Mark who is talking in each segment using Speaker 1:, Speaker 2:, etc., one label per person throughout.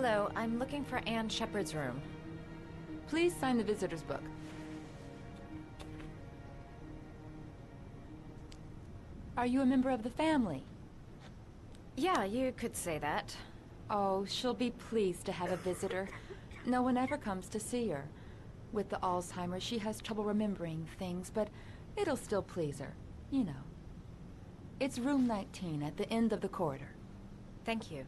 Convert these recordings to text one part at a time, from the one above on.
Speaker 1: Hello, I'm looking for Anne Shepard's room.
Speaker 2: Please sign the visitor's book. Are you a member of the family?
Speaker 1: Yeah, you could say that.
Speaker 2: Oh, she'll be pleased to have a visitor. No one ever comes to see her. With the Alzheimer's, she has trouble remembering things, but it'll still please her. You know. It's room 19 at the end of the corridor.
Speaker 1: Thank you.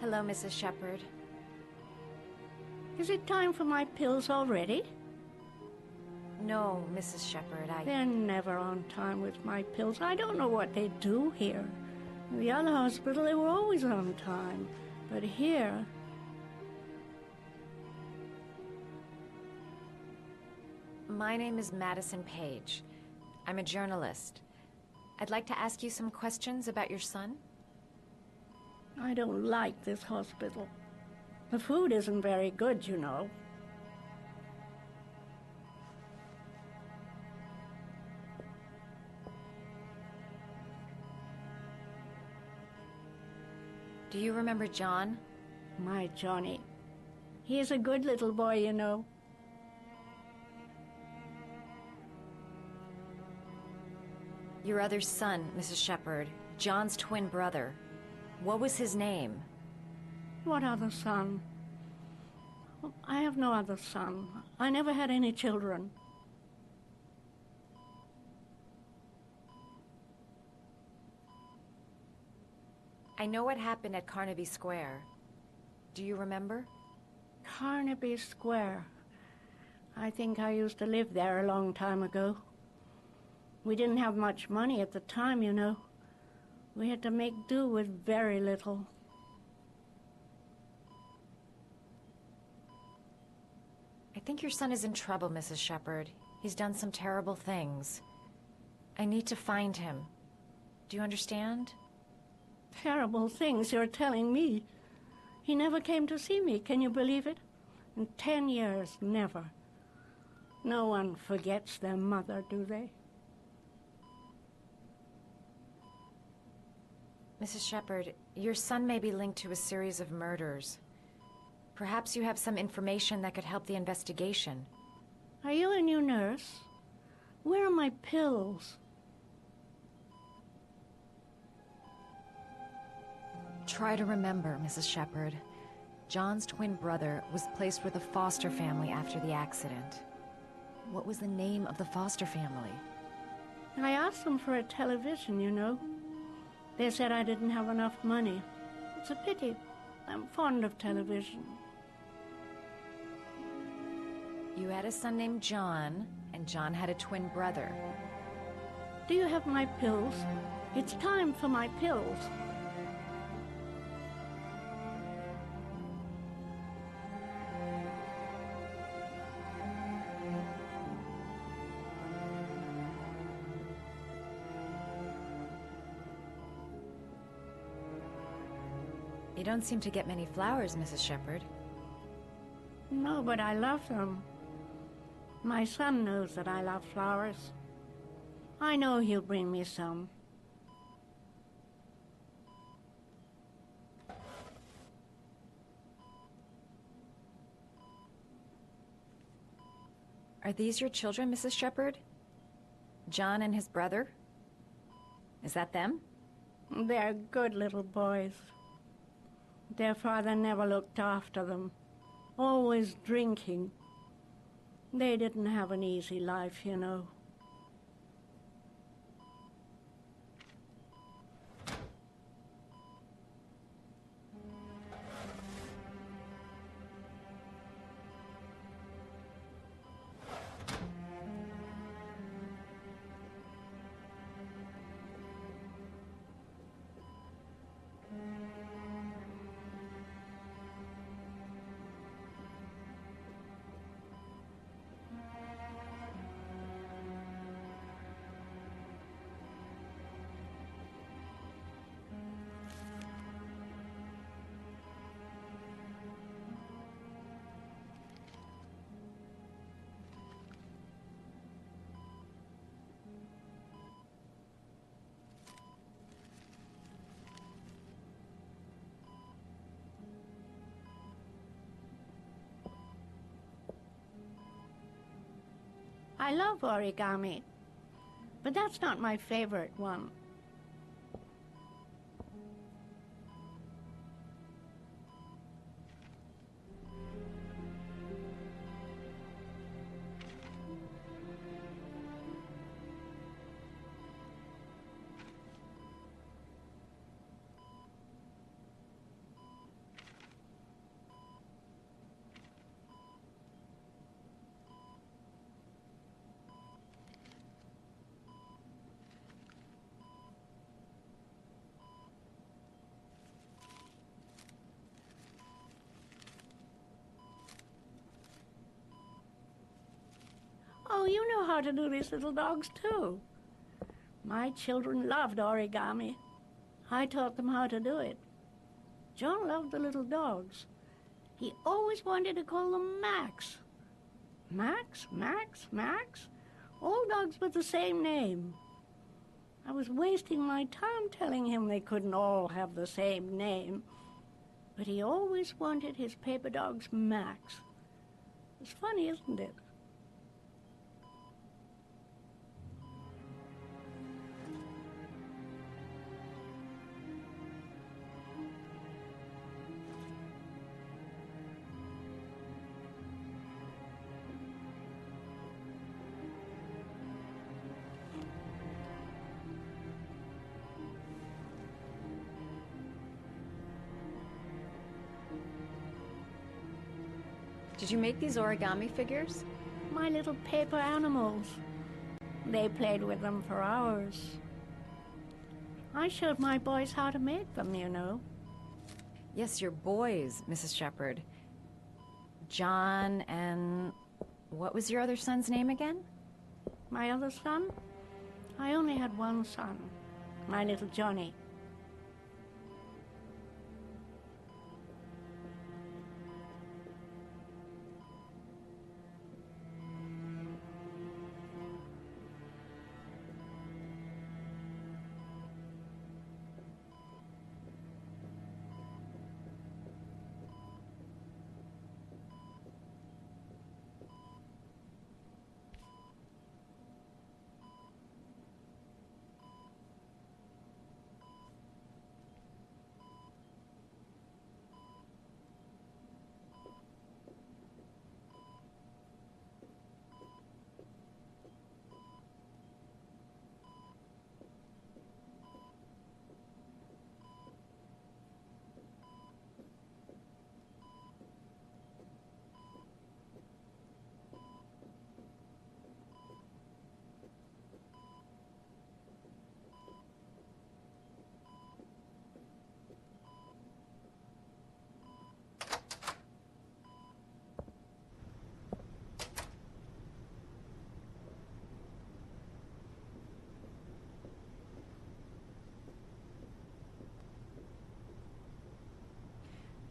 Speaker 1: Hello, Mrs. Shepard.
Speaker 3: Is it time for my pills already?
Speaker 1: No, Mrs. Shepard,
Speaker 3: They're never on time with my pills. I don't know what they do here. In the other hospital, they were always on time. But here...
Speaker 1: My name is Madison Page. I'm a journalist. I'd like to ask you some questions about your son.
Speaker 3: I don't like this hospital. The food isn't very good, you know.
Speaker 1: Do you remember John?
Speaker 3: My Johnny. He is a good little boy, you know.
Speaker 1: Your other son, Mrs. Shepard, John's twin brother. What was his name?
Speaker 3: What other son? I have no other son. I never had any children.
Speaker 1: I know what happened at Carnaby Square. Do you remember?
Speaker 3: Carnaby Square. I think I used to live there a long time ago. We didn't have much money at the time, you know. We had to make do with very little.
Speaker 1: I think your son is in trouble, Mrs. Shepard. He's done some terrible things. I need to find him. Do you understand?
Speaker 3: Terrible things you're telling me. He never came to see me, can you believe it? In 10 years, never. No one forgets their mother, do they?
Speaker 1: Mrs. Shepard, your son may be linked to a series of murders. Perhaps you have some information that could help the investigation.
Speaker 3: Are you a new nurse? Where are my pills?
Speaker 1: Try to remember, Mrs. Shepard. John's twin brother was placed with a foster family after the accident. What was the name of the foster family?
Speaker 3: I asked them for a television, you know. They said I didn't have enough money. It's a pity. I'm fond of television.
Speaker 1: You had a son named John, and John had a twin brother.
Speaker 3: Do you have my pills? It's time for my pills.
Speaker 1: You don't seem to get many flowers, Mrs. Shepherd.
Speaker 3: No, but I love them. My son knows that I love flowers. I know he'll bring me some.
Speaker 1: Are these your children, Mrs. Shepherd? John and his brother? Is that them?
Speaker 3: They're good little boys. Their father never looked after them, always drinking. They didn't have an easy life, you know. I love origami, but that's not my favorite one. Oh, you know how to do these little dogs, too. My children loved origami. I taught them how to do it. John loved the little dogs. He always wanted to call them Max. Max, Max, Max? All dogs with the same name. I was wasting my time telling him they couldn't all have the same name. But he always wanted his paper dogs Max. It's funny, isn't it?
Speaker 1: Did you make these origami figures?
Speaker 3: My little paper animals. They played with them for hours. I showed my boys how to make them, you know.
Speaker 1: Yes, your boys, Mrs. Shepherd. John and... what was your other son's name again?
Speaker 3: My other son? I only had one son, my little Johnny.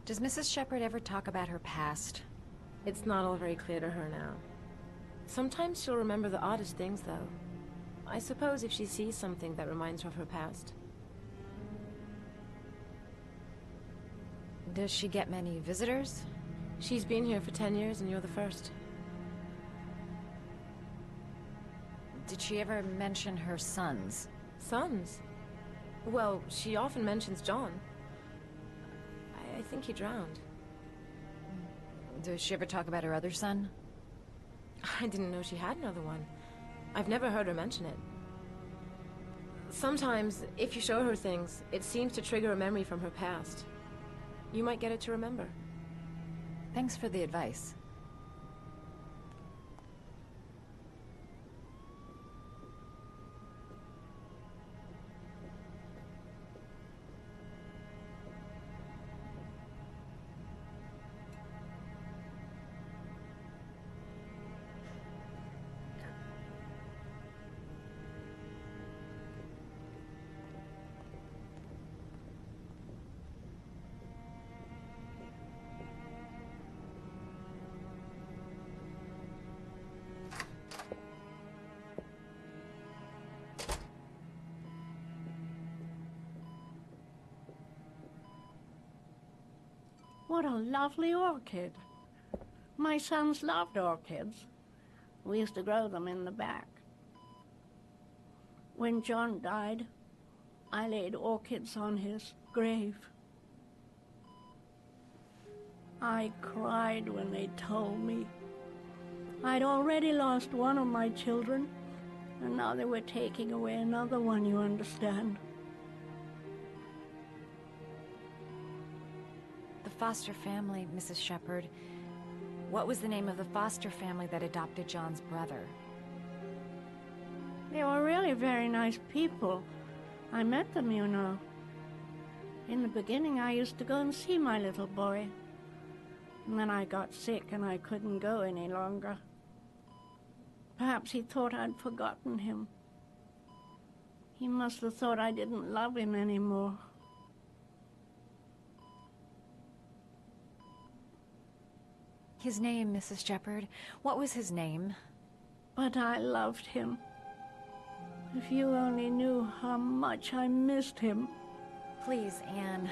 Speaker 1: Does Mrs. Shepherd ever talk about her past?
Speaker 4: It's not all very clear to her now. Sometimes she'll remember the oddest things, though. I suppose if she sees something that reminds her of her past.
Speaker 1: Does she get many visitors?
Speaker 4: She's been here for 10 years and you're the first.
Speaker 1: Did she ever mention her sons?
Speaker 4: Sons? Well, she often mentions John. I think he drowned.
Speaker 1: Does she ever talk about her other son?
Speaker 4: I didn't know she had another one. I've never heard her mention it. Sometimes, if you show her things, it seems to trigger a memory from her past. You might get it to remember.
Speaker 1: Thanks for the advice.
Speaker 3: What a lovely orchid. My sons loved orchids. We used to grow them in the back. When John died, I laid orchids on his grave. I cried when they told me. I'd already lost one of my children, and now they were taking away another one, you understand.
Speaker 1: The foster family, Mrs. Shepherd. What was the name of the foster family that adopted John's brother?
Speaker 3: They were really very nice people. I met them, you know. In the beginning, I used to go and see my little boy. And then I got sick and I couldn't go any longer. Perhaps he thought I'd forgotten him. He must have thought I didn't love him anymore.
Speaker 1: His name, Mrs. Shepherd. What was his name?
Speaker 3: But I loved him. If you only knew how much I missed him.
Speaker 1: Please, Anne.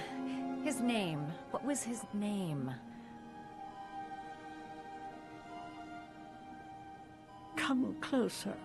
Speaker 1: His name. What was his name?
Speaker 3: Come closer.